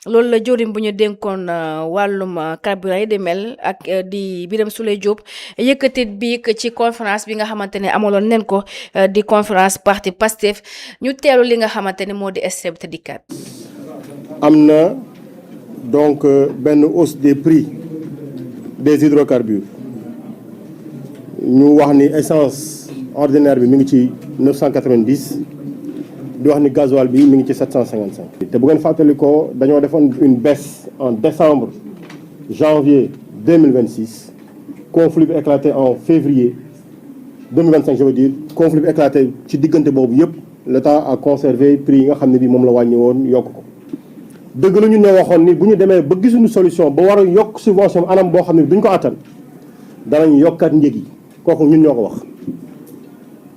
loolu la jëwriñ bu ñu dénkoon wàllum carburant yi di mel ak di Birame Souleye Diop yëkkati bi ci conférence bi nga xamante ne amaloon nen ko di conférence parti Pastef ñu teelu li nga xamante ne moo di extrait te dikkaat. am na donc benn hausse des prix des hydrocarbures ñu wax ni essence ordinaire bi mi ngi ci 990 di wax ni gasoil bi mi ngi ci 755. te bu ngeen fàttali ko dañoo defoon une baisse en décembre janvier 2026 conflit bi éclaté en février 2025 je veux dire conflit bi éclaté ci diggante boobu yëpp l'État a conservé prix yi nga xam ne bi moom la wàññi woon yokk ko. dëgg la ñu ne waxoon ni bu ñu demee ba gisuñu solution ba war a yokk subvention anam boo xam ne duñ ko attan danañ yokkaat njëg yi kooku ñun ñoo ko wax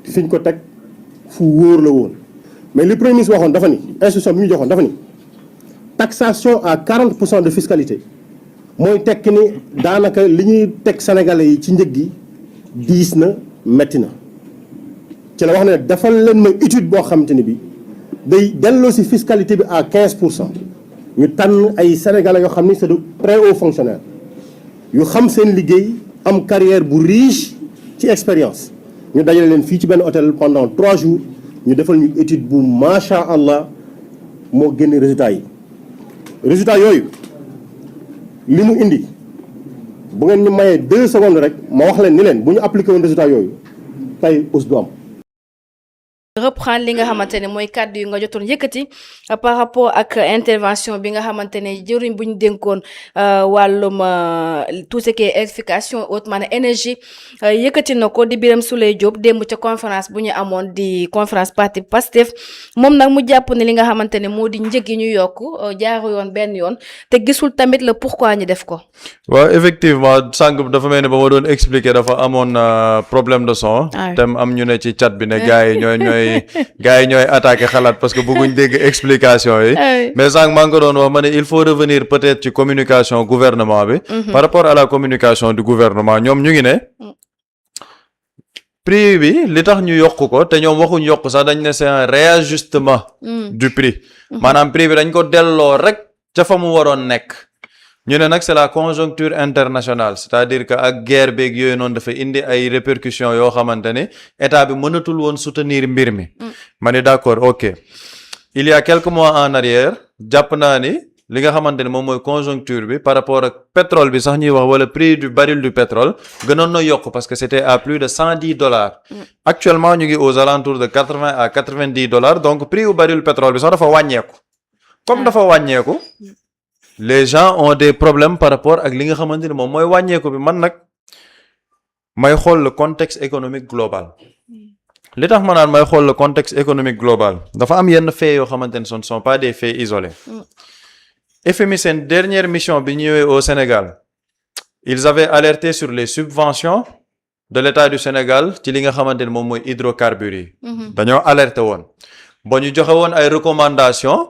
fiñ ko teg fu wóor la woon. mais li premier ministre waxoon dafa ni instruction bi ñu joxoon dafa ni taxation à 40% de fiscalité mooy tekki ni daanaka li ñuy teg sénégalais yi ci njëg gi diis na metti na ci la wax ne defal leen ma étude boo xamante ni bi day delloo si fiscalité bi à 15%. ñu tànn ay sénégalais yoo xam ni c'est de très hauts fonctionnaires yu xam seen liggéey am carrière bu riche ci expérience ñu dajale leen fii ci benn hôtel pendant 3 jours ñu defal ñu étude bu macha allah moo génne résultats yi. résultats yooyu li mu indi bu ngeen ñu mayee 2 secondes rek ma wax leen ni leen bu ñu appliqué woon résultats yooyu tey hausse du am. reprendre li nga xamante ne mooy kàddu yu nga jotoon yëkkati par rapport ak intervention bi nga xamante ne jëriñ bu ñu dénkoon wàllum tout ce qui est électrification haute maanaam énergie yëkkati na ko di Birame Souleye Diop démb ca conférence bu ñu amoon di conférence parti Pastef moom nag mu jàpp ne li nga xamante ne moo di njëg yi ñu yokk jaaru yoon benn yoon te gisul tamit le pourquoi ñu def ko. waaw effectivement sànq dafa mel ni ba ma doon expliquer dafa amoon problème de son. te am ñu ne ci chat bi ne gars yi ñooy attaqué xalaat parce que bëgguñ dégg explication yi mais sànq maa ngi ko doon wax ma ne il faut revenir peut-être ci communication gouvernement bi par rapport à la communication du gouvernement ñoom ñu ngi ne prix bi li tax ñu yokk ko te ñoom waxuñ yokk sax dañ ne c'est un réajustement du prix maanaam prix bi dañ ko delloo rek ca fa mu waroon nekk ñu ne nag c'est la conjoncture internationale c'est-à-dire que ak guerre beeg yooyu noonu dafa indi ay répercussions yoo xamante ne état bi mënatul woon soutenir mbir mi. ma ne d'accord ok il y a quelques mois en arrière jàpp naa ni li nga xamante ne moom mooy conjoncture bi par rapport ak pétrole bi sax ñuy wax wala prix du baril du pétrole gënoon na yokk parce que c'était à plus de $110. actuellement ñu ngi aux alentours de 80 à $90 donc prix du baril pétrole bi sax dafa wàññeeku. comme dafa wàññeeku. les gens ont des problèmes par rapport ak li nga xamante ni moom mooy wàññeeku bi man nag may xool le contexte économique global li tax ma naan may xool le contexte économique global dafa am yenn faits yoo xamante ne ce ne sont pas des faits isolés FMI seen dernière mission bi ñëwee au Sénégal ils avaient alerté sur les subventions de l'État du Sénégal ci li nga xamante ne moom mooy hydrocarbures yi dañoo alerté woon ba ñu joxe woon ay recommandations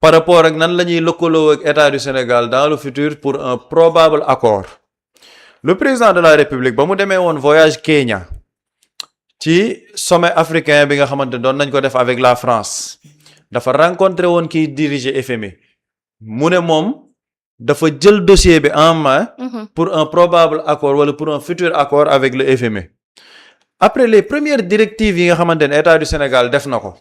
par rapport ak nan la ñuy lëkkaloo ak État du Sénégal dans le futur pour un probable accord le président de la République ba mu demee woon voyage Kenya ci sommet africain bi nga xamante doon nañ ko def avec la France dafa rencontré woon kiy diriger FMI mu ne moom dafa jël dossier bi en main pour un probable accord wala pour un futur accord avec le FMI après les premières directives yi nga xamante ne État du Sénégal def na ko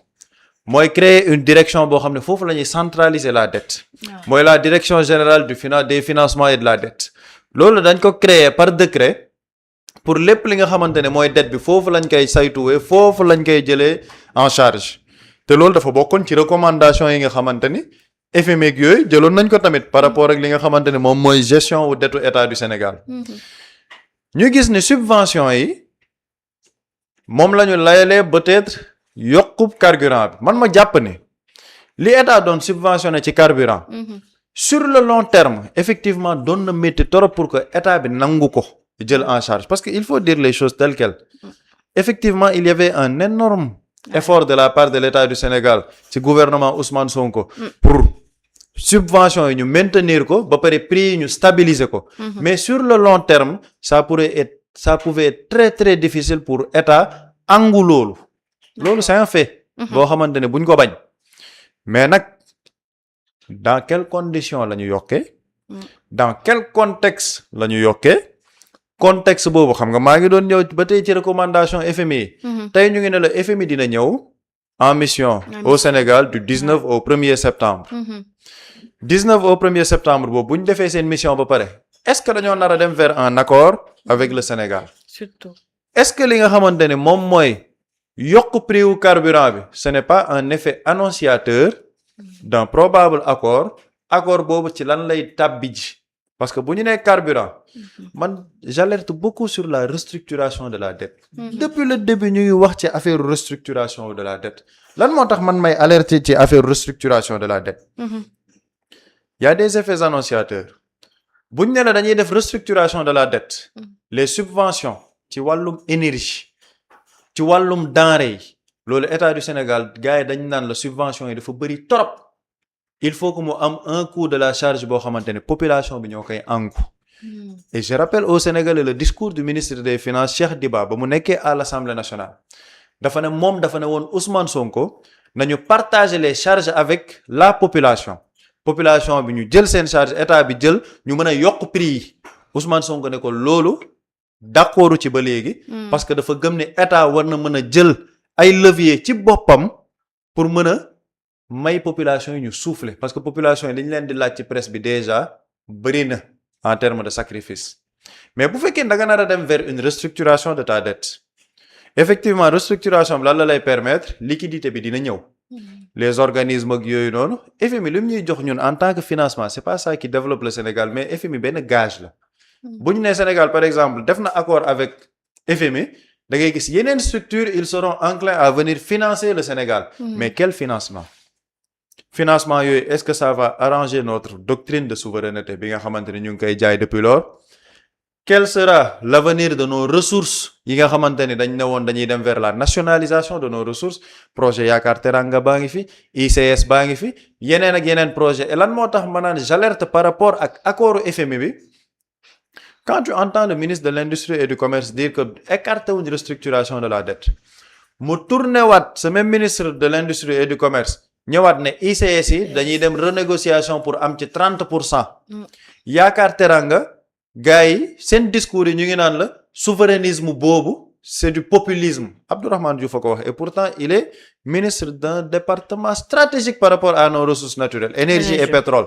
mooy créer une direction boo xam ne foofu la ñuy centraliser la dette mooy la direction générale des financements et de la dette loolu dañ ko créer par décret pour lépp li nga xamante ne mooy dette bi foofu lañ koy saytuwee foofu lañ koy jëlee en charge te loolu dafa bokkoon ci recommandation yi nga xamante ni FMI ak yooyu jëloon nañ ko tamit par rapport ak li nga xamante ne moom mooy gestion wu dettu État du Sénégal ñu gis ne subvention yi moom la ñu layalee peut-être yokkub carburant bi man ma jàpp ni li état doon subventionné ci carburant sur le long terme effectivement doon na métti trop pour que état bi nangu ko jël en charge parce que il faut dire les choses telles quelles effectivement il y avait un énorme effort de la part de l'État du Sénégal ci gouvernement Ousmane Sonko pour subvention yi ñu maintenir ko ba pare prix yi ñu stabiliser ko mais sur le long terme ça pouvait être très très difficile pour état angu loolu c'est un fait boo xamante ne buñ ko bañ mais nag dans quelles conditions la ñu yokkee dans quel contexte la ñu yokkee contexte boobu xam nga maa ngi doon ñëw ba tey ci recommandation FMI yi tey ñu ngi ne la FMI dina ñëw en mission au Sénégal du 19 au 1er septembre 19 au 1er septembre boobu bu ñu defee seen mission ba pare est-ce que dañoo nar a dem vers un accord avec le Sénégal surtout est-ce que li nga xamante ne moom mooy yokk prix wu carburant bi ce n'est pas un effet annonciateur d'un probable accord boobu ci lan lay tàbbi ji parce que bu ñu nee carburant man j'alerte beaucoup sur la restructuration de la dette depuis le début ñu ngi wax ci affaire restructuration de la dette lan moo tax man may alerter ci affaire restructuration de la dette y a des effets annonciateurs bu ñu ne la dañuy def restructuration de la dette les subventions ci wàllum énergie ci wàllum denrée yi loolu état du Sénégal gars yi dañ naan la subvention yi dafa bëri trop il faut que mu am un coût de la charge boo xamante ne population bi ñoo koy angu et je rappelle aux Sénégalais le discours du ministre des Finances Cheikh Diba ba mu nekkee à l'Assemblée nationale dafa ne woon Ousmane Sonko nañu partager les charges avec la population bi ñu jël seen charge état bi jël ñu mën a yokk prix yi Ousmane Sonko ne ko loolu d'accordu ci ba léegi parce que dafa gëm ne état war na mën a jël ay levier ci boppam pour mën a may population yi ñu souffler parce que population yi li ñu leen di laaj ci presse bi déjà bëri na en termes de sacrifice mais bu fekkee da nga nar a dem vers une restructuration de ta dette effectivement restructuration bi lan la lay permettre liquidité bi dina ñëw les organismes ak yooyu noonu FMI li mu ñuy jox ñun en tant que financement c'est pas ça qui développe le Sénégal mais FMI benn gage la bu ñu nee Sénégal par exemple def na accord avec FMI da ngay gis yeneen structures ils seront enclins à venir financer le Sénégal mais quel financement yooyu est-ce que ça va arranger notre doctrine de souveraineté bi nga xamante ne ñu ngi koy jaay depuis lors quel sera l'avenir de nos ressources yi nga xamante ni dañ ne woon dañuy dem vers la nationalisation de nos ressources projet Yaakaar Teranga baa ngi fi ICS baa ngi fi yeneen ak yeneen projet et lan moo tax ma naan j'alerte par rapport ak accordu FMI bi quand tu entends le ministre de l'Industrie et du Commerce dire que écarté wuñ restructuration de la dette mu tourné waat ce même ministre de l'Industrie et du Commerce ñëwaat ne ICS yi dañuy dem renégociation pour am ci 30% Yaakaar Teranga gars yi seen discours yi ñu ngi naan la souverainisme boobu c'est du populisme Abdourahmane Diouf a ko wax et pourtant il est ministre d'un département stratégique par rapport à nos ressources naturelles énergie et pétrole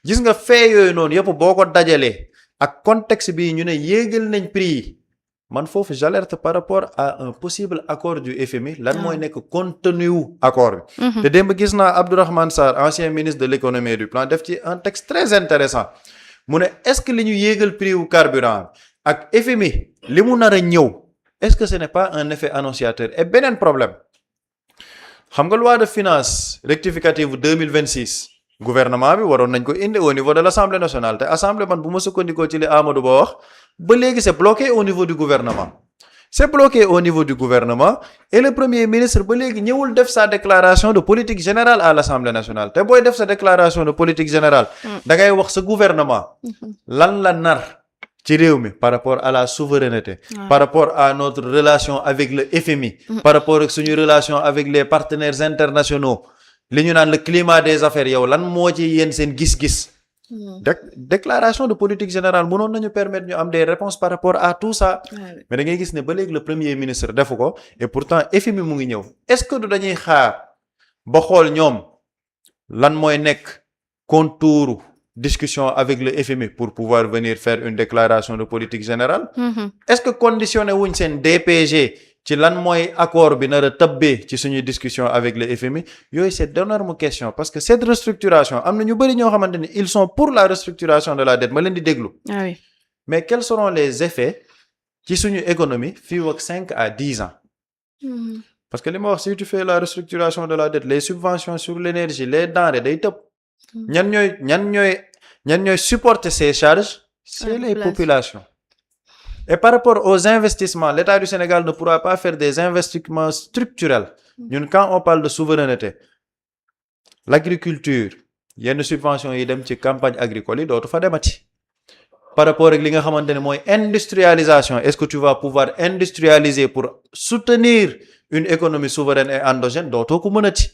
gis nga fee yooyu noonu yëpp boo ko dajalee ak contexte bi ñu ne yéegal nañ prix yi man foofu j'alerte par rapport à un possible accord du FMI lan mooy nekk contenu wu accord bi te démb gis naa Abdourahmane Sarr ancien ministre de l'économie et du plan def ci un texte très intéressant mu ne est-ce que li ñu yéegal prix wu carburant ak FMI li mu nar a ñëw est-ce que ce n'est pas un effet annonciateur et beneen problème xam nga loi de finances rectificative 2026 gouvernement bi waroon nañ ko indi au niveau de l'Assemblée nationale te assemblée man bu ma sukkandikoo ci li Amadou Ba wax ba léegi c'est bloqué au niveau du gouvernement et le premier ministre ba léegi ñëwul def sa déclaration de politique générale à l'Assemblée nationale te booy def sa déclaration de politique générale da ngay wax sa gouvernement lan la nar ci réew mi par rapport à la souveraineté par rapport à notre relation avec le FMI par rapport ak suñu relation avec les partenaires internationaux li ñu naan le climat des affaires yow lan moo ci yéen seen gis-gis déclaration de politique générale mënoon nañu permettre ñu am des réponses par rapport à tout ça mais da ngay gis ne ba léegi le premier ministre defu ko et pourtant FMI mu ngi ñëw est-ce que du dañuy xaar ba xool ñoom lan mooy nekk contour discussion avec le FMI pour pouvoir venir faire une déclaration de politique générale est-ce que conditionné wuñ seen DPG ci lan mooy accord bi nar a tëbbee ci suñuy discussion avec le FMI yooyu c'est d'énormes questions parce que cette restructuration am na ñu bëri ñoo xamante ni ils sont pour la restructuration de la dette ma leen di déglu mais quels seront les effets ci suñu économie fii ak 5 à 10 ans parce que li ma wax si tu fais la restructuration de la dette les subventions sur l'énergie les denrées day tëb ñan ñooy supporter ces charges c'est les populations et par rapport aux investissements l'État du Sénégal ne pourra pas faire des investissements structurels ñun quand on parle de souveraineté l'agriculture yenn subventions yi dem ci campagne agricole yi dootu fa demati par rapport ak li nga xamante ne mooy industrialisation est-ce que tu vas pouvoir industrialiser pour soutenir une économie souveraine et endogène dootoo ko mënati.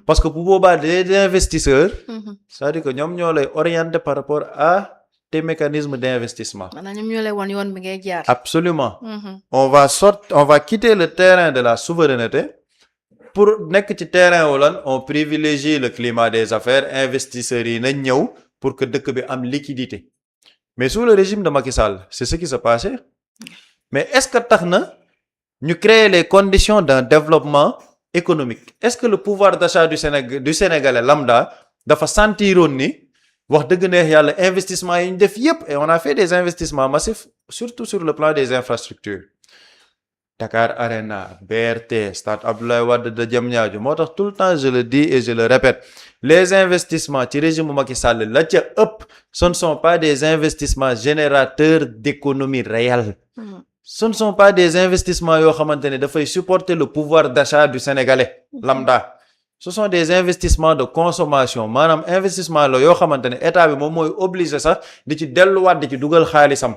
parce que bu boobaa des investisseurs. c'est-à-dire que ñoom ñoo lay orienter par rapport à tes mécanismes d'investissement. maanaam ñoom ñoo lay wan yoon bi ngay jaar. absolument. on va quitter le terrain de la souveraineté pour nekk ci terrain wu lan on privilégie le climat des affaires investisseurs yi nañ ñëw pour que dëkk bi am liquidité mais sous le régime de Macky Sall c'est ce qui se passait mais est-ce que tax na ñu créer les conditions d'un développement économique est-ce que le pouvoir d'achat du Sénégalais lambda dafa sentiroon ni wax dëgg neex yàlla investissement yi ñu def yépp et on a fait des investissements massifs surtout sur le plan des infrastructures Dakar Arena BRT Stade Abdoulaye Wade de Diamniadio moo tax tout le temps je le dis et je le répète les investissements ci régime Macky Sall la ca ëpp ce ne sont pas des investissements générateurs d'économie réelle ce ne sont pas des investissements yoo xamante ne dafay supporter le pouvoir d'achat du Sénégalais lambda ce sont des investissements de consommation maanaam investissement la yoo xamante ne état bi moom mooy obligé sax di ci delluwaat di ci dugal xaalisam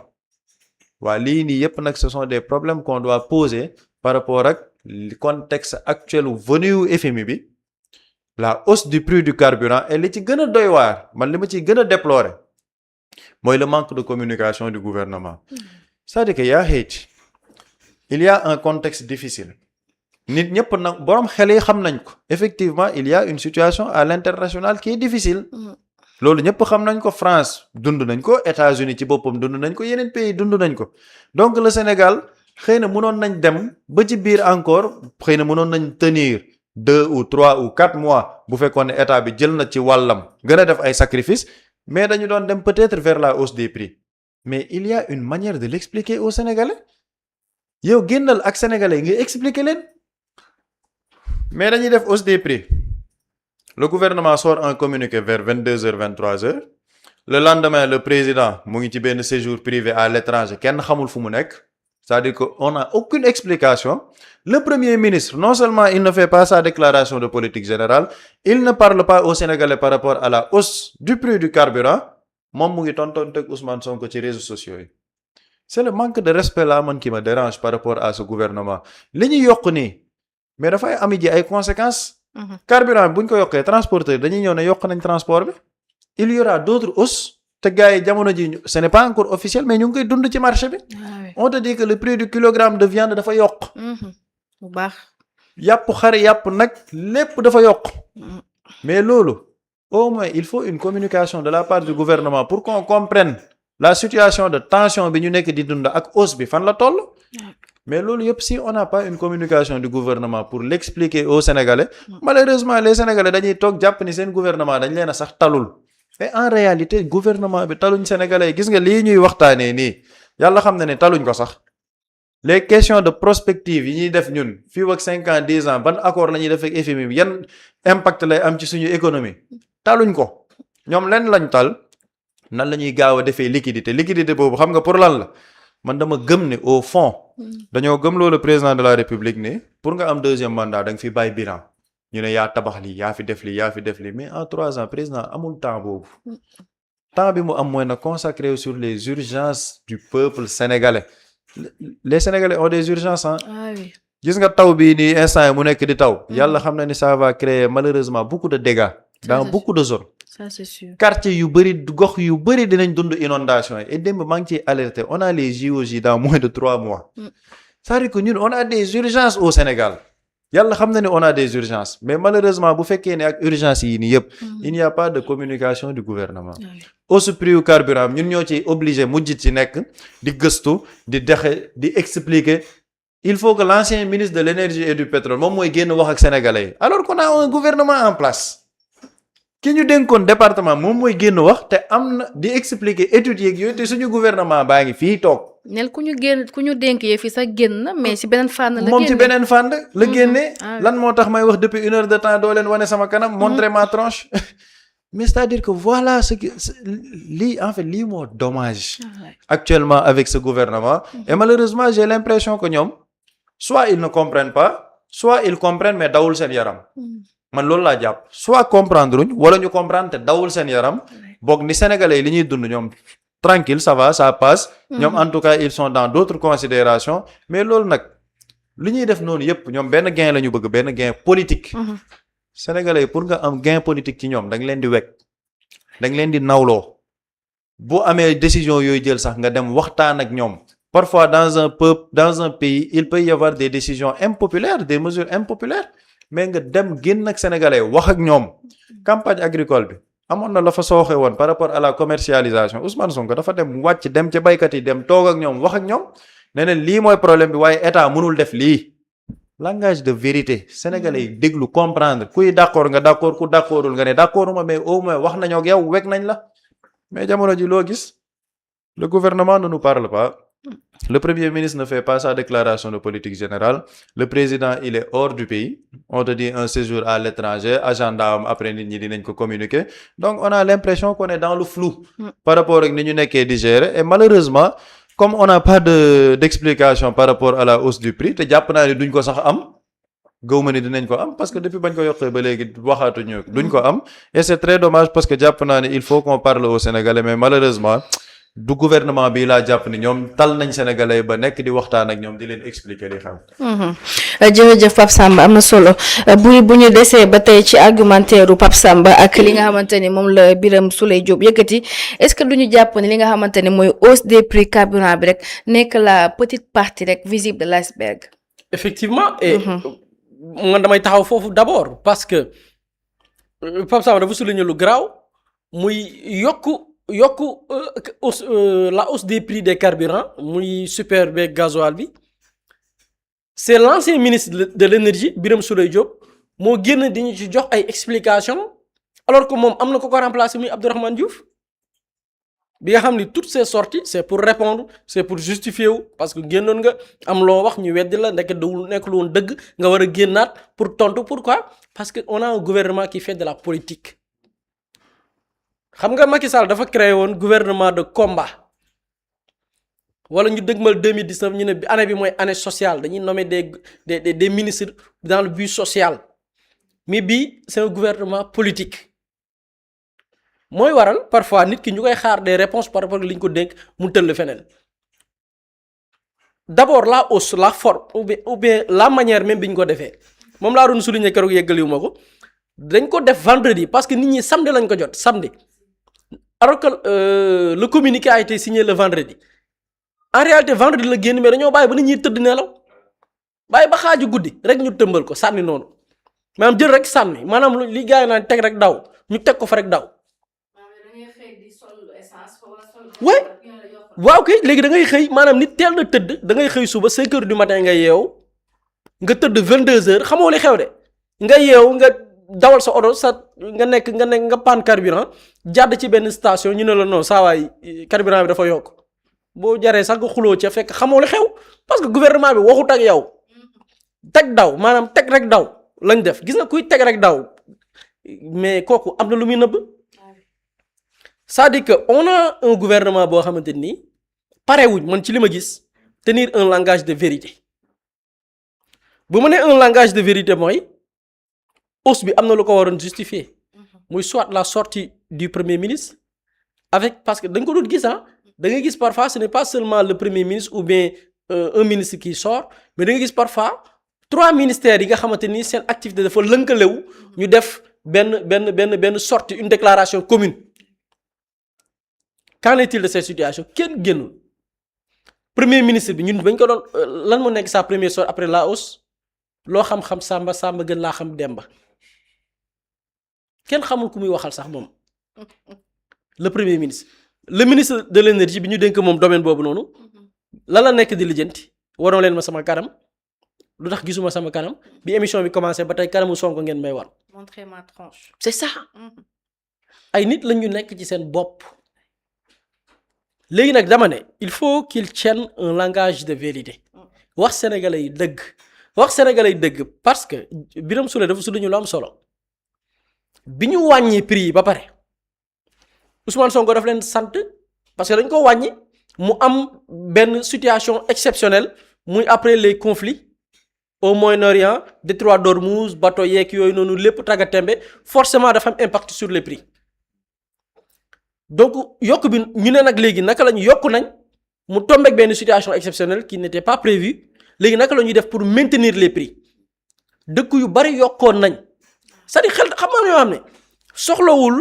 waa lii nii yépp nag ce sont des problèmes qu'on doit poser par rapport ak le contexte actuel venu FMI bi la hausse du prix du carburant et li ci gën a doy waar man li ma ciy gën a déplorer mooy le manque de communication du gouvernement c'est-à-dire que yaa xëyti il y a un contexte difficile nit ñëpp nag boroom xel yi xam nañ ko effectivement il y a une situation à l'international qui est difficile loolu ñëpp xam nañ ko France dund nañ ko États-Unis ci boppam dund nañ ko yeneen pays dund nañ ko donc le Sénégal xëy na mënoon nañ dem ba ci biir encore xëy na mënoon nañ tenir 2 ou 3 ou 4 mois bu fekkoon ne état bi jël na ci wàllam gën a def ay sacrifices mais dañu doon dem peut-être vers la hausse des prix mais il y a une manière de l'expliquer aux Sénégalais yow génnal ak Sénégalais nga expliquer leen mais dañuy def hausse des prix le gouvernement sort un communiqué vers 22h 23h le lendemain le président mu ngi ci benn séjour privé à l'étranger kenn xamul fu mu nekk c'est-à-dire que on n'a aucune explication le premier ministre non seulement il ne fait pas sa déclaration de politique générale il ne parle pas aux Sénégalais par rapport à la hausse du prix du carburant moom mu ngi tontonteeg Ousmane Sonko ci réseaux sociaux yi c'est le manque de respect là man qui me dérange par rapport à ce gouvernement li ñuy yokk nii mais dafay am ji ay conséquences. carburant bi bu ñu ko yokkee transporteur dañuy ñëw ne yokk nañ transport bi il y aura d'autres hausses te gars yi jamono ji ce n'est pas encore officiel mais ñu ngi koy dund ci marché bi. on te dit que le prix du kilogramme de viande dafa yokk. bu baax. yàpp xar yàpp nag lépp dafa yokk. mais loolu au moins il faut une communication de la part du gouvernement pour qu'on comprenne la situation de tension bi ñu nekk di dund ak hausse bi fan la toll. mais loolu yëpp si on n'a pas une communication du gouvernement pour l'expliquer aux Sénégalais malheureusement les Sénégalais dañuy toog jàpp ni seen gouvernement dañ leen a sax talul mais en réalité gouvernement bi taluñ Sénégalais gis nga lii ñuy waxtaanee nii yàlla xam na ne taluñ ko sax les questions de prospective yi ñuy def ñun fii ak 5 ans 10 ans ban accord la ñuy def ak FMI bi yan impact lay am ci suñu économie taluñ ko ñoom leen lañ tal nan la ñuy gaaw a defee liquidité boobu xam nga pour lan la man dama gëm ne au fond dañoo gëm loolu président de la république ne pour nga am deuxième mandat da nga fi bàyyi bilan ñu ne yaa tabax lii yaa fi def lii mais en 3 ans président amul temps boobu temps bi mu am mooy na consacré sur les urgences du peuple sénégalais les Sénégalais ont des urgences ah oui. Gis nga taw bii nii instant yi mu nekk di taw yàlla xam na ni ça va créer malheureusement beaucoup de dégâts dans beaucoup de zones. Ça c'est sûr. Quartier yu bëri gox yu bëri dinañ dund inondation yi et démb maa ngi ciy alerté on a les JOJ dans moins de 3 mois. C'est-à-dire que ñun on a des urgences au Sénégal yàlla xam na ne on a des urgences mais malheureusement bu fekkee ne ak urgence yi nii yëpp il n'y a pas de communication du gouvernement. Hausse prix du carburant ñun ñoo ci obligé mujj ci nekk di gëstu di dexe di expliquer il faut que l'ancien ministre de l'énergie et du pétrole moom mooy génn wax ak sénégalais yi alors qu'on a un gouvernement en place. ki ñu dénkoon département moom mooy génn wax te am na di expliquer études yeeg yooyu te suñu gouvernement baa ngi fii toog. nel ku ñu dénk yee fii sax génn na mais si beneen fànn la génne moom ci beneen fànn la génne. lan moo tax may wax depuis 1 heure de temps doo leen wane sama kanam. montrer ma tronche. mais c'est-à-dire que voilà ce que lii en fait lii moo dommage. actuellement avec ce gouvernement. et malheureusement j'ai l'impression que ñoom soit ils ne comprennent pas soit ils comprennent mais dawul seen yaram. man loolu laa jàpp soit comprendre uñ wala ñu comprendre te dawul seen yaram boog ni sénégalais yi li ñuy dund ñoom tranquille ça va ça passe. ñoom en tout cas ils sont dans d'autres considérations mais loolu nag li ñuy def noonu yëpp ñoom benn gain la ñu bëgg benn gain politique. Sénégalais yi pour nga am gain politique ci ñoom da nga leen di wekk da nga leen di nawloo boo amee décision yooyu jël sax nga dem waxtaan ak ñoom. Parfois dans un peuple dans un pays il peut y avoir des décisions impopulaires des mesures impopulaires mais nga dem génn ak sénégalais wax ak ñoom campagne agricole bi amoon na la fa sooxe woon par rapport à la commercialisation Ousmane Sonko dafa dem wàcc dem ca baykat yi dem toog ak ñoom wax ak ñoom ne leen lii mooy problème bi waaye état mënul def lii langage de vérité sénégalais yi déglu comprendre kuy d'accord nga d'accord ku d'accordul nga ne d'accorduma mais au moins wax nañoo ak yow wekk nañ la mais jamono ji loo gis le gouvernement ne nous parle pas. Le Premier ministre ne fait pas sa déclaration de politique générale. Le président, il est hors du pays. On te dit un séjour à l'étranger, agenda après nit ñi dinañ ko communiquer. Donc on a l'impression qu'on est dans le flou par rapport ak ni ñu nekkee di gérer et malheureusement comme on n'a pas d'explication par rapport à la hausse du prix te jàpp naa ne duñ ko sax am gëwma ni dinañ ko am parce que depuis bañ ko yokkee ba léegi waxaatuñu duñ ko am et c'est très dommage parce que jàpp naa ne il faut qu'on parle aux Sénégalais mais malheureusement du gouvernement bi laa jàpp ni ñoom tal nañ sénégalais ba nekk di waxtaan ak ñoom di leen expliquer li xam. jërëjëf Pape Samba am na solo bu ñu desee ba tey ci argumentaire u Pape Samba ak li nga xamante ni moom la Birame Souleye Diop yëkkati est-ce que du ñu jàpp ni li nga xamante ni mooy hausse des prix carburant bi rek nekk la petite partie rek visible de l'iceberg. Effectivement et man damay taxaw foofu d'abord parce que Pape Samba dafa souligner lu garaaw muy yokku la hausse des prix des carburants muy super beeg gasoil bi c'est l'ancien ministre de l'énergie Birame Souleye Diop moo génn di ñu ci jox ay explications alors que moom am na ko remplacer muy Abdourahmane Diouf bi nga xam ni toutes ces sorties c'est pour répondre c'est pour justifier wu parce que génnoon nga am loo wax ñu weddi la nekk lu woon dëgg nga war a génnaat pour tontu pourquoi parce que on a un gouvernement qui fait de la politique. xam nga Macky Sall dafa créé woon gouvernement de combat wala ñu dëgmal 2019 ñu ne année bi mooy année sociale dañuy nommer des ministres dans le but social mais bii c'est un gouvernement politique mooy waral parfois nit ki ñu koy xaar des réponses par rapport ak li ñu ko dénk mu tëll feneen d'abord la hausse la forme ou bien la manière même bi ñu ko defee moom laa doon souligner keroog yeggaliwu ma ko dañ ko def vendredi parce que nit ñi samedi lañ ko jot samedi. Alors que le communiqué a été signé le vendredi en réalité vendredi la génn mais dañoo bàyyi ba nit ñi tëdd nelaw bàyyi ba xaaju guddi rek ñu tëmbal ko sànni noonu maanaam jël rek sànni maanaam li gars yi naan teg rek daw ñu teg ko fa rek daw. waaw kay léegi da ngay xëy maanaam nit teel na tëdd da ngay xëy suba 5 heures du matin nga yeew nga tëdd 22 heures xamoo li xew de nga yeew nga. dawal sa oto nga panne carburant jàdd ci benn station ñu ne la non saa waay carburant bi dafa yokk boo jaree sax nga xuloo ca fekk xamoo li xew parce que gouvernement bi waxut ak yow teg daw maanaam teg rek daw lañ def gis nga kuy teg rek daw mais kooku am na lu muy nëbb c'est-à-dire que on a un gouvernement boo xamante nii parewuñ man ci li ma gis tenir un langage de vérité bu ma nee un langage de vérité mooy hausse bi am na lu ko waroon justifier muy soit la sortie du premier ministre avec parce que dañ ko doon gis da ngay gis parfois ce n'est pas seulement le premier ministre ou bien un ministre qui sort mais da ngay gis parfois 3 ministères yi nga xamante ni seen activité dafa lënkalewu ñu def benn sortie une déclaration commune. Qu'en est-il de cette situation kenn génnul premier ministre bi ñun bañ ko doon lan moo nekk sa première sortie après la hausse loo xam-xam Samba gën laa xam Demba. kenn xamul ku muy waxal sax moom le premier ministre le ministre de l'énergie bi ñu dénk moom domaine boobu noonu la nekk di lijjanti waroon leen ma sama kanam lu tax gisuma sama kanam bi émission bi commencé ba tey kanamu Sonko ngeen may war. montrer ma tronche. c'est ça ay nit lañu nekk ci seen bopp léegi nag dama ne il faut qu'il tienne un langage de vérité wax sénégalais yi dëgg parce que Birame Souleye dafa suñu lu am solo. bi ñu wàññi prix yi ba pare Ousmane Sonko daf leen sant parce que dañ ko wàññi mu am benn situation exceptionnelle muy après les conflits au Moyen-Orient détroit d'Ormuz bateau yeeg yooyu noonu lépp tagga tembe forcément dafa am impact sur les prix donc yokk bi ñu ne nag léegi naka la ñu yokk nañ mu tombeek benn situation exceptionnelle qui n'était pas prévue léegi naka la ñuy def pour maintenir les prix dëkk yu bari yokkoon nañ c'est-à-dire xel xam nga yoo xam ne soxlawul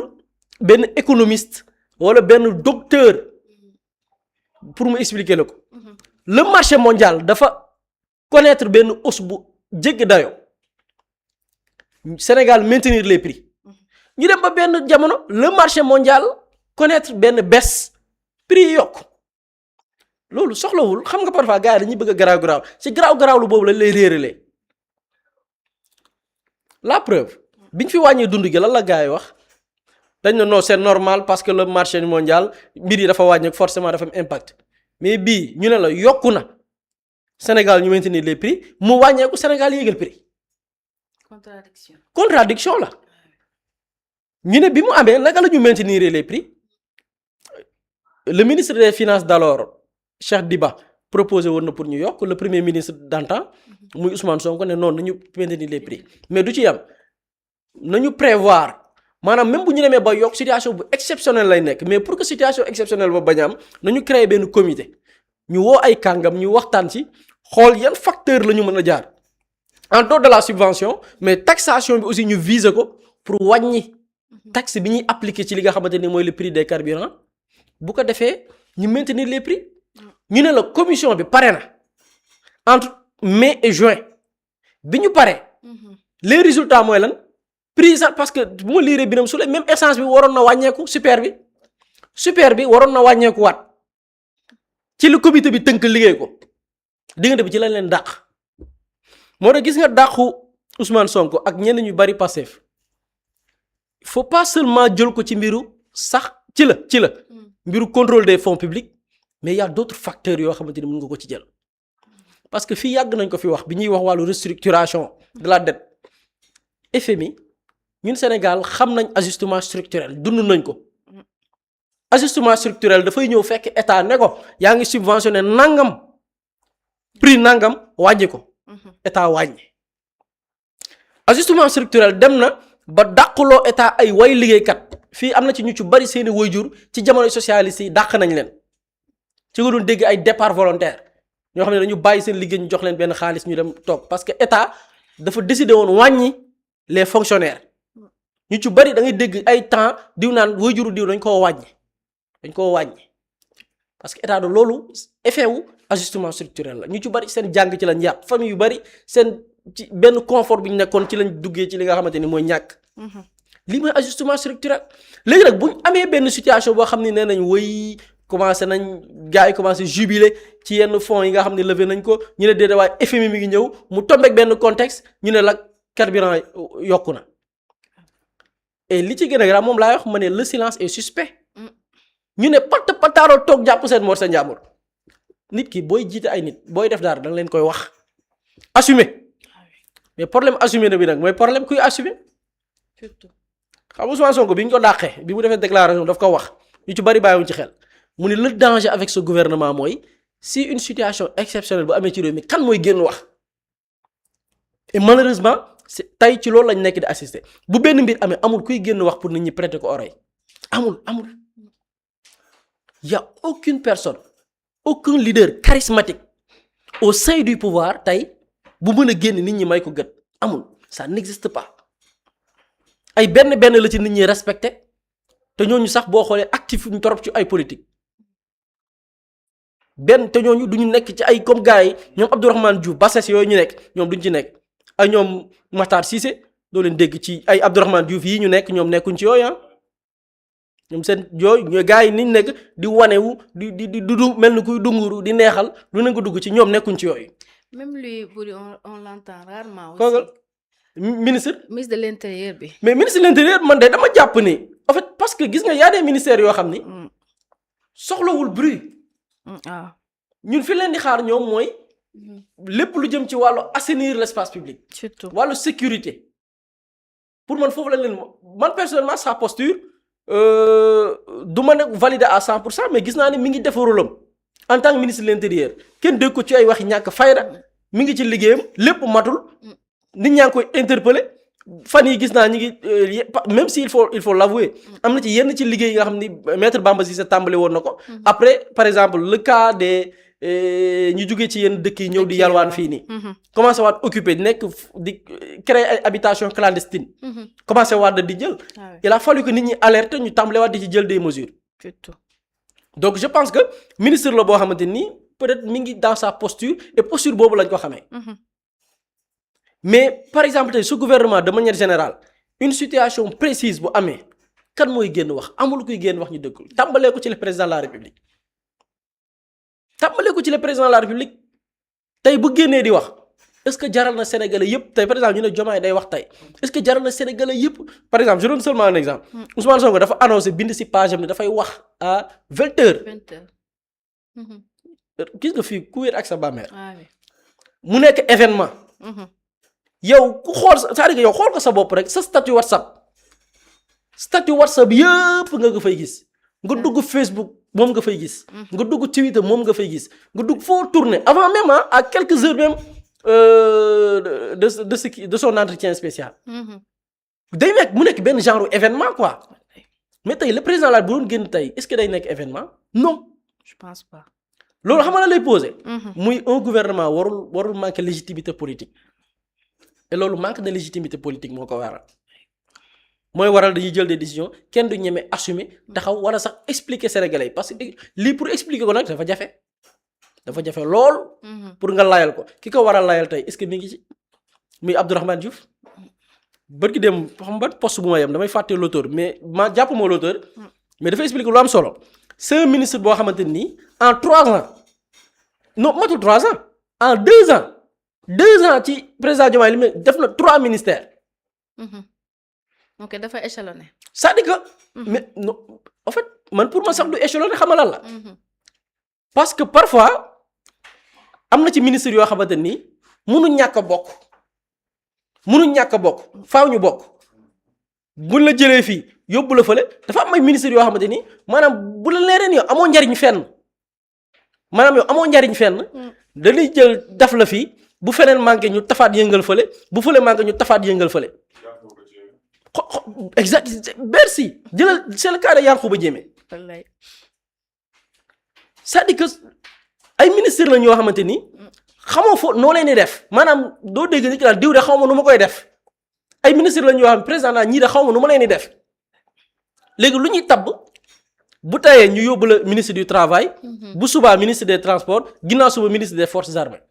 benn économiste wala benn docteur pour mu expliquer la ko le marché mondial dafa connaître benn hausse bu jéggi dayo Sénégal maintenir les prix ñu dem ba benn jamono le marché mondial connaître benn baisse prix yi yokk loolu soxlawul xam nga parfois gars yi dañuy bëgg a garaaw ci garaaw lu boobu lañ lay réeralee la preuve biñ fi wàññee dund gi lan la gars yi wax dañ ne non c'est normal parce que le marché mondial mbir yi dafa wàññeeku forcément dafa am impact mais bii ñu ne la yokku na Sénégal ñu maintenir les prix mu wàññeeku Sénégal yéegal prix contradiction la ñu ne bi mu amee naka la ñu maintenir les prix le ministre des finances d'alors Cheikh Diba proposé woon na pour ñu yokk le premier ministre d'antan muy Ousmane Sonko ne noonu nañu maintenir les prix mais du ci yam nañu prévoir maanaam même bu ñu demee ba yokk situation bu exceptionnelle lay nekk mais pour que situation exceptionnelle ba bañ a am nañu créer benn comité ñu woo ay kàngam ñu waxtaan ci xool yan facteur la ñu mën a jaar en dehors de la subvention mais taxation bi aussi ñu viser ko pour wàññi taxe bi ñuy appliquer ci li nga xamante ni mooy le prix des carburants bu ko defee ñu maintenir les prix ñu ne la commission bi pare na entre mai et juin bi ñu paree les résultats mooy lan prix sax parce que bu ma liiree Birame Souleye même essence bi waroon na wàññeeku super bi waroon na wàññeeku waat ci lu comité bi tënk liggéey ko diggante bi ci lañ leen dàq moo tax gis nga dàqu Ousmane Sonko ak ñenn ñu bari Pastef il faut pas seulement jël ko ci mbiru sax ci la mbiru contrôle des fonds publics mais il y a d'autres facteurs yoo xamante ni mën nga ko ci jël parce que fii yàgg nañ ko fi wax bi ñuy wax wàllu restructuration de la dette FMI ñun Sénégal xam nañ ajustement structurel dund nañ ko ajustement structurel dafay ñëw fekk état ne ko yaa ngi subventionné nangam prix nangam wàññi ko état wàññi ajustement structurel dem na ba dàquloo état ay way liggéeykat fii am na ci ñu ci bari seeni waajur ci jamono socialiste yi dàq nañ leen ci nga doon dégg ay départ volontaire ñoo xam ne dañu bàyyi seen liggéey ñu jox leen benn xaalis ñu dem toog parce que état dafa décidé woon wàññi les fonctionnaires ñu ci bari da ngay dégg ay temps diw naan waajuru diw dañ koo wàññi parce que état de loolu effet wu ajustement structurel la ñu ci bari seen jàng ci lañ yàq famille yu bari seen ci benn confort bi ñu nekkoon ci lañ duggee ci li nga xamante ni mooy ñàkk. lii mooy ajustement structurel léegi nag bu ñu amee benn situation boo xam ne nee nañ woy commencé nañ gars yi commencé jubiler ci yenn fonds yi nga xam ne levé nañ ko ñu ne déedéet waaye FMI mi ngi ñëw mu tombeek benn contexte ñu ne la carburant yokku na et li ci gën a grave moom laay wax ma ne le silence est suspect ñu ne pataaroo toog jàpp seen mor sa njàmbur nit ki booy jiite ay nit booy def dara da nga leen koy wax assumer mais problème assumer na bi nag mooy problème kuy assumer surtout xam nga Ousmane Sonko bi ñu ko dàqee bi mu defee déclaration daf ko wax ñu ci bari bàyyiwuñ ci xel mu ne le danger avec ce gouvernement mooy si une situation exceptionnelle bu amee ci réew mi kan mooy génn wax et malheureusement c'est tey ci loolu lañ nekk di assister bu benn mbir amee amul kuy génn wax pour nit ñi prêter ko oreille amul y a aucune personne aucun leader charismatique au sein du pouvoir tey bu mën a génn nit ñi may ko gët amul ça n'existe pas ay benn la ci nit ñi respecté te ñooñu sax boo xoolee actif ñu torop ci ay politique te ñooñu duñu nekk ci ay comme gars yi ñoom Abdourahmane Diouf Bassès yooyu ñu nekk ñoom duñ ci nekk ay ñoom Matar Cissé doo leen dégg ci ay Abdourahmane Diouf yi ñu nekk ñoom nekkuñ ci yooyu ñoom seen yooyu ñooy gars yi niñ nekk di wanewu di du mel ni kuy dunguru di neexal lu ne nga dugg ci ñoom nekkuñ ci yooyu. même lui on l'entend rarement aussi. kooku ministre de l'intérieur bi. mais ministre de l'intérieur man de dama jàpp ni en fait parce que gis nga y a des ministères yoo xam ni. soxlawul bruit. waaw ñun fi leen di xaar ñoom mooy. lépp lu jëm ci wàllu assainir l'espace public. surtout wàllu sécurité. pour man foofu la leen man personnellement sa posture du ma ne valider à 100% mais gis naa ne mi ngi def rôle am en tant que ministre de l'intérieur kenn dégg ko ci ay waxi ñàkk fayda mi ngi ci liggéeyam lépp matul nit ñaa ngi koy interpeller fan yi gis naa ñu ngi même si il faut l'avouer am na ci yenn ci liggéey yi nga xam ni maître Bamba Cissé tàmbali woon na ko. après par exemple le cas des ñu jógee ci yenn dëkk yi ñëw di yalwaan fii nii. commencé waat occupé nekk di créer ay habitation clandestine. commencé waat di jël. il a fallu que nit ñi alerte ñu tàmbale waat di ci jël des mesures. donc je pense que ministre la boo xamante ni peut-être mi ngi dans sa posture et posture boobu lañ ko xamee. mais par exemple tey su gouvernement de manière générale une situation précise bu amee kan mooy génn wax amul kuy génn wax ñu dëgg tàmbalee ko ci le président de la république. tàmbalee ko ci le président de la république tey bu génnee di wax est-ce que jaral na sénégalais yëpp tey par exemple ñu ne Diomaye day wax tey est-ce que jaral na sénégalais yëpp par exemple je donne seulement un exemple. Ousmane Sonko dafa annoncé bind ci page am ne dafay wax à 20h. gis nga fii ku wér ak sa bàmmeel. mu nekk événement. yow ku xool c'est-à-dire que yow xool ko sa bopp rek sa statut WhatsApp yëpp nga fay gis nga dugg Facebook moom nga fay gis. nga dugg Twitter moom nga fay gis nga dugg foo tourner avant même à quelques heures même de son entretien spécial. day nekk mu nekk benn genre événement quoi mais tey le président la bu doon génn tey est-ce que day nekk événement non. je pense pas. loolu xam nga la lay poser. muy un gouvernement warul manquer légitimité politique. et loolu manque de légitimité politique moo ko waral mooy waral dañuy jël des décisions kenn du ñeme assumer taxaw wala sax expliquer Sénégalais parce que lii pour expliquer ko nag dafa jafe lool. pour nga layal ko ki ko war a layal tey est-ce que mi ngi ci muy Abdourahmane Diouf bërki dem xam ban poste bu ma yem damay fàtte l'auteur mais ma jàpp moo l'auteur mais dafa expliquer lu am solo c'est un ministre boo xamante ni en 3 ans non matul 3 ans en 2 ans. 2 ans ci président Diomaye li mu def na 3 ministères. ok dafa échelonné. c'est-à-dire que. mais non en fait man pour ma sax du échelonné xam nga lan la. parce que parfois am na ci ministre yoo xamante ni mënuñ ñàkk a bokk faaw ñu bokk buñ la jëlee fii yóbbu la fële dafa am ay ministres yoo xamante ni maanaam bu la leeree ni yow amoo njariñ fenn. dañuy jël daf la fii. bu feneen manqué ñu tafaat yëngal fële bu fële manqué ñu tafaat yëngal fële. exact merci jëlal c'est le cas de Yankhoba Diémé. c'est-à-dire que ay ministres la ñoo xamante ni xamoo foo noo leen di def maanaam doo dégg nit ki daal diw de xaw ma nu ma koy def ay ministres la ñoo xam président naa ñii de xaw ma nu ma leen di def léegi lu ñuy tabb bu tayee ñu yóbbu la ministre du travail. bu subaa ministre des transports ginnaaw suba ministre des forces armées.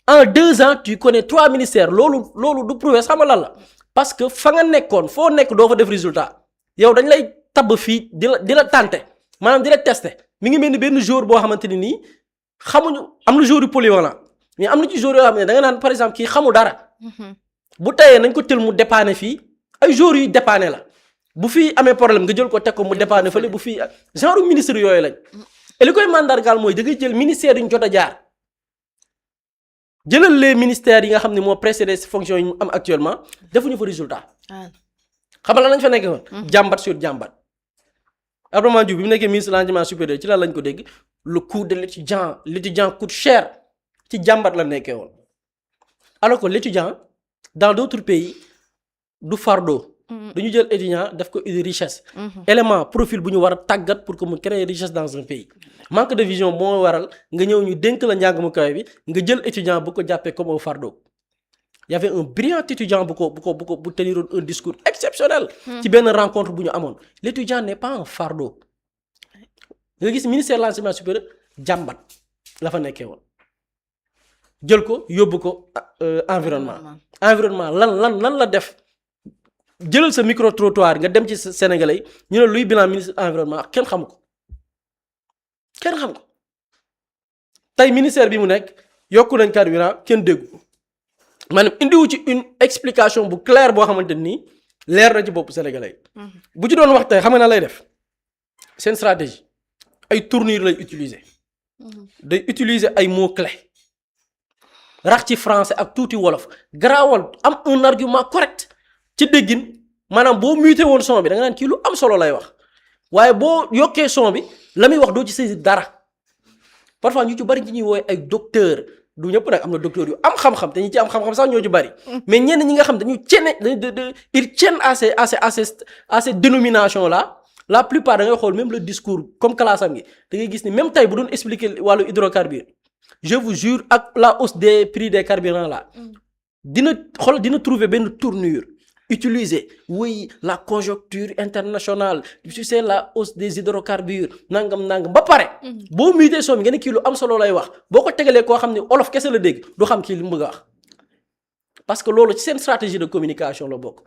en 2 ans tu connais 3 ministères loolu du prouvé xam nga lan la parce que fa nga nekkoon foo nekk doo fa def résultat yow dañ lay tabb fii di la tenter maanaam di la tester mi ngi mel ni benn jour boo xamante ni nii xamuñu am na jour yu polyvalent mais am na ci jour yoo xam ne da nga naan par exemple kii xamul dara. bu tayee nañ ko tël mu dépanner fii ay jours yuy dépanner la bu fii amee problème nga jël ko teg ko mu dépanner fële bu fii genre ministre yooyu lañ. et li koy mandargaal mooy da ngay jël ministère yi ñu jot a jaar. jëlal les ministères yi nga xam ne moo précédé fonctions yi mu am actuellement defuñu fa résultat. xam nga lan lañ fa nekkee woon. jàmbat sur jàmbat. Abdourahmane Diouf bi mu nekkee ministre de l'enseignement supérieur ci lan lañ ko dégg le coût de l'étudiant coûte cher ci jàmbat la nekkee woon. alors que l'étudiant dans d'autres pays du fardeau. dañu jël étudiant def ko une richesse. élément profil bu ñu war a tàggat pour que mu créer richesse dans un pays. manque de vision moo waral nga ñëw ñu dénk la njàng mu kawe bi nga jël étudiant bu ko jàppee comme un fardeau. y avait un brillant étudiant bu teniroon un discours exceptionnel. ci benn rencontre bu ñu amoon l'étudiant n'est pas un fardeau. nga gis ministère de l'enseignement supérieur jàmbat la fa nekkee woon jël ko yóbbu ko environnement lan la def. jëlal sa micro trottoir nga dem ci Sénégalais yi ñu ne luy bilan ministre environnement kenn xam ko tey ministère bi mu nekk yokku nañ carburant kenn déggu ko maanaam indiwu ci une explication bu claire boo xamante ni leer na ci bopp Sénégalais yi. bu ci doon wax tey xam nga na lay def seen stratégie ay tournure lay utiliser. day utiliser ay mots clés rax ci français ak tuuti wolof garaawal am un argument correct. ci déggin maanaam boo muté woon son bi da nga naan kii lu am solo lay wax waaye boo yokkee son bi la muy wax doo ci saisir dara parfois ñu ci bari ci ñuy woowe ay docteur du ñëpp nag am na docteur yu am xam-xam te ñi ci am xam-xam sax ñoo ci bari mais ñenn ñi nga xam dañu ils tiennent à ces dénominations là la plupart da ngay xool même le discours comme classe am gi da ngay gis ni même tey bu doon expliquer wàllu hydrocarbure je vous jure ak la hausse des prix des carburants là dina trouver benn tournure utiliser oui la conjoncture internationale tu sais la hausse des hydrocarbures nangam ba pare boo muutee soo mi nga ne kii lu am solo lay wax boo ko tegalee koo xam ne olof kese la dégg du xam kii li mu bëgg a wax parce que loolu ci seen stratégie de communication la bokk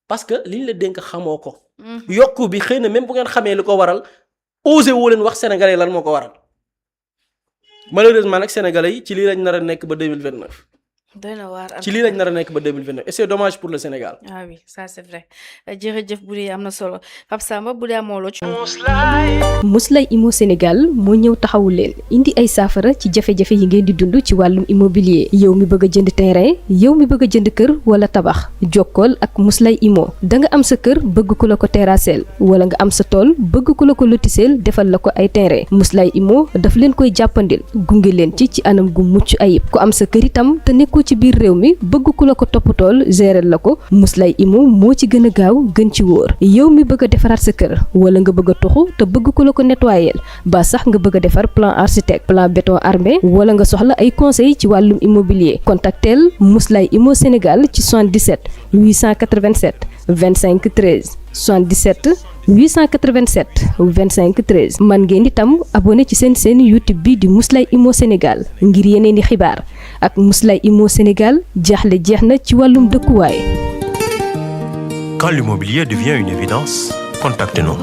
parce que liñ la dénk xamoo ko yokku bi xëy na même bu ngeen xamee li ko waral osé woo leen wax sénégalais lan moo ko waral malheureusement nag sénégalais yi ci lii lañ nar a nekk ba 2029 doy na waar ci lii lañ nar a nekk ba 2029 et c'est dommage pour le Sénégal. ah oui ça c'est vrai jërëjëf bu dee am na solo Pape Samba bu dee amoo loo ci. Muslay Immo Sénégal moo ñëw taxawu leen indi ay saafara ci jafe-jafe yi ngeen di dund ci wàllum immobilier yow mi bëgg a jënd terrain yow mi bëgg a jënd kër wala tabax jokkool ak Muslay Immo da nga am sa kër bëgg ku la ko terrasseel wala nga am sa tool bëgg ku la ko lotiseel defal la ko ay terrain Muslay Immo daf leen koy jàppandil gunge leen ci anam gu mucc ayib ku am sa kër itam te nekkoo ci biir réew mi bëgg ku la ko toppatool gérer la ko Muslay Immo moo ci gën a gaaw gën ci wóor yow mi bëgg a defaraat sa kër wala nga bëgg a toxu te bëgg ku la ko nettoyer ba sax nga bëgg a defar plan architecte plan béton armé wala nga soxla ay conseil ci wàllum immobilier contactel Muslay Immo Sénégal ci 77 887 25 13 77 887 25 13 man ngeen itam abonné ci seen YouTube bi di Muslay Immo Sénégal ngir yeneen i xibaar ak Muslay Immo Sénégal jaaxle jeex na ci wàllum dëkkuwaay. Quand l'immobilier devient une évidence, contactez-nous.